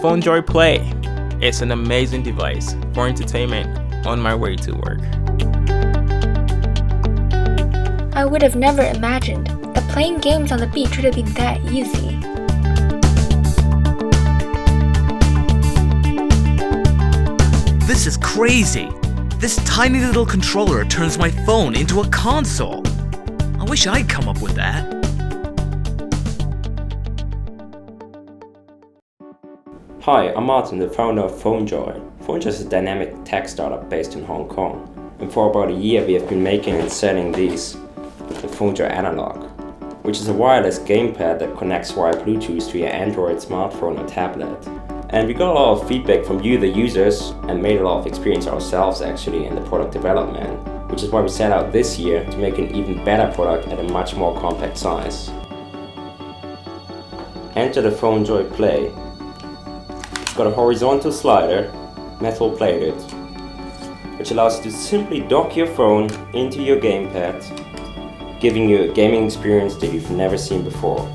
PhoneJoy Play. It's an amazing device for entertainment on my way to work. I would have never imagined that playing games on the beach would have been that easy. This is crazy! This tiny little controller turns my phone into a console! I wish I'd come up with that. Hi, I'm Martin, the founder of PhoneJoy. PhoneJoy is a dynamic tech startup based in Hong Kong. And for about a year we have been making and selling these, the PhoneJoy Analog, which is a wireless gamepad that connects via Bluetooth to your Android smartphone or tablet. And we got a lot of feedback from you, the users, and made a lot of experience ourselves actually in the product development, which is why we set out this year to make an even better product at a much more compact size. Enter the PhoneJoy Play. It's got a horizontal slider, metal plated, which allows you to simply dock your phone into your gamepad, giving you a gaming experience that you've never seen before.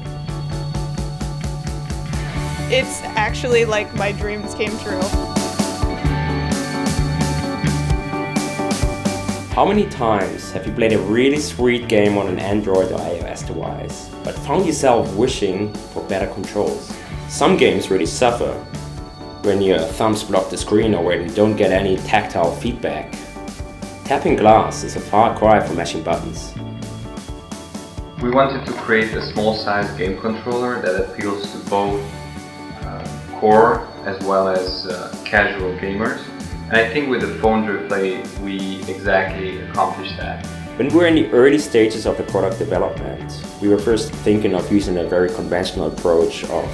It's actually like my dreams came true. How many times have you played a really sweet game on an Android or iOS device, but found yourself wishing for better controls? Some games really suffer when your thumbs block the screen or when you don't get any tactile feedback. Tapping glass is a far cry from mashing buttons. We wanted to create a small-sized game controller that appeals to both core as well as casual gamers. And I think with the PhoneJoy Play we exactly accomplished that. When we were in the early stages of the product development, we were first thinking of using a very conventional approach of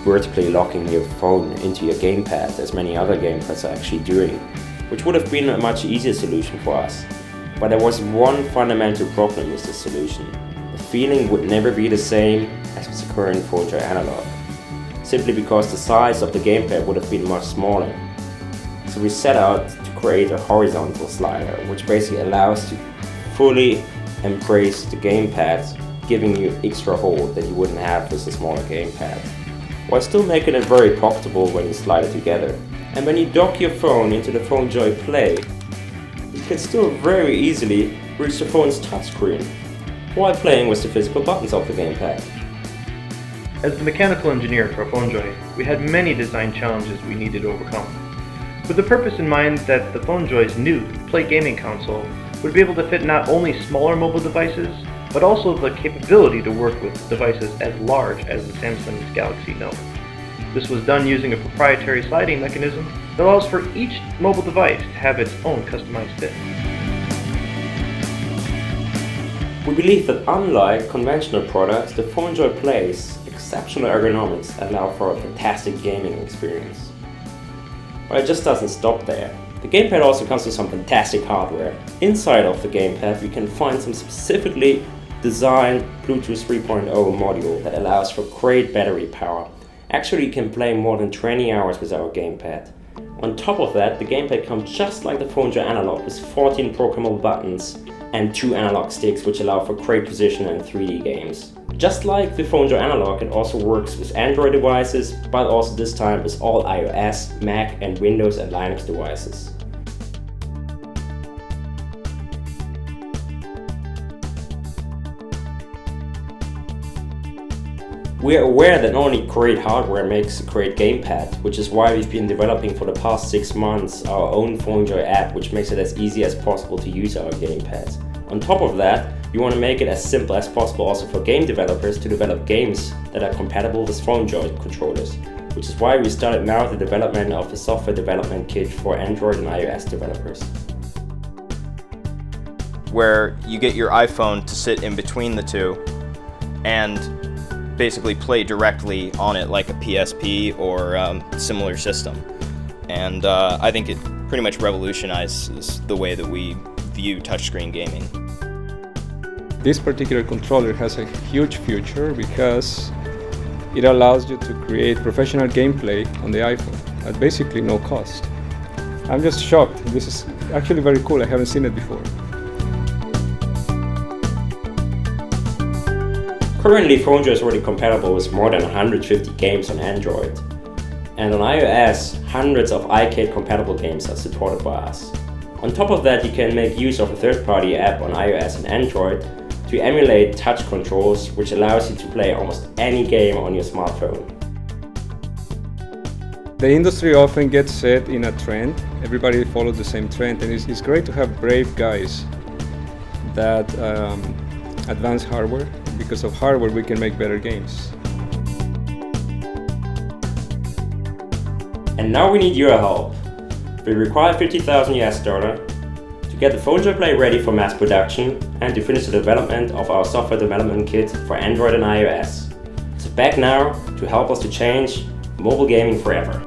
vertically locking your phone into your gamepad, as many other gamepads are actually doing, which would have been a much easier solution for us. But there was one fundamental problem with this solution. The feeling would never be the same as with the current PhoneJoy Analog, simply because the size of the gamepad would have been much smaller. So we set out to create a horizontal slider, which basically allows you to fully embrace the gamepad, giving you extra hold that you wouldn't have with a smaller gamepad, while still making it very pocketable when you slide it together. And when you dock your phone into the PhoneJoy Play, you can still very easily reach the phone's touchscreen while playing with the physical buttons of the gamepad. As the mechanical engineer for PhoneJoy, we had many design challenges we needed to overcome, with the purpose in mind that the PhoneJoy's new Play gaming console would be able to fit not only smaller mobile devices, but also the capability to work with devices as large as the Samsung's Galaxy Note. This was done using a proprietary sliding mechanism that allows for each mobile device to have its own customized fit. We believe that unlike conventional products, the PhoneJoy Play's exceptional ergonomics allow for a fantastic gaming experience. But it just doesn't stop there. The gamepad also comes with some fantastic hardware. Inside of the gamepad we can find some specifically designed Bluetooth 3.0 module that allows for great battery power. Actually you can play more than 20 hours with our gamepad. On top of that, the gamepad comes just like the PhoneJoy Analog with 14 programmable buttons and 2 analog sticks which allow for great precision and 3D games. Just like the PhoneJoy Analog, it also works with Android devices, but also this time with all iOS, Mac and Windows and Linux devices. We are aware that not only great hardware makes a great gamepad, which is why we've been developing for the past 6 months our own PhoneJoy app, which makes it as easy as possible to use our gamepads. On top of that, we want to make it as simple as possible also for game developers to develop games that are compatible with PhoneJoy controllers, which is why we started now the development of the software development kit for Android and iOS developers. Where you get your iPhone to sit in between the two and basically play directly on it like a PSP or similar system. And I think it pretty much revolutionizes the way that we view touchscreen gaming. This particular controller has a huge future because it allows you to create professional gameplay on the iPhone at basically no cost. I'm just shocked. This is actually very cool. I haven't seen it before. Currently, PhoneJoy is already compatible with more than 150 games on Android. And on iOS, hundreds of iCade-compatible games are supported by us. On top of that, you can make use of a third-party app on iOS and Android to emulate touch controls, which allows you to play almost any game on your smartphone. The industry often gets set in a trend. Everybody follows the same trend, and it's great to have brave guys that advance hardware. Because of hardware, we can make better games. And now we need your help. We require $50,000 to get the PhoneJoy Play ready for mass production and to finish the development of our software development kit for Android and iOS. So back now to help us to change mobile gaming forever.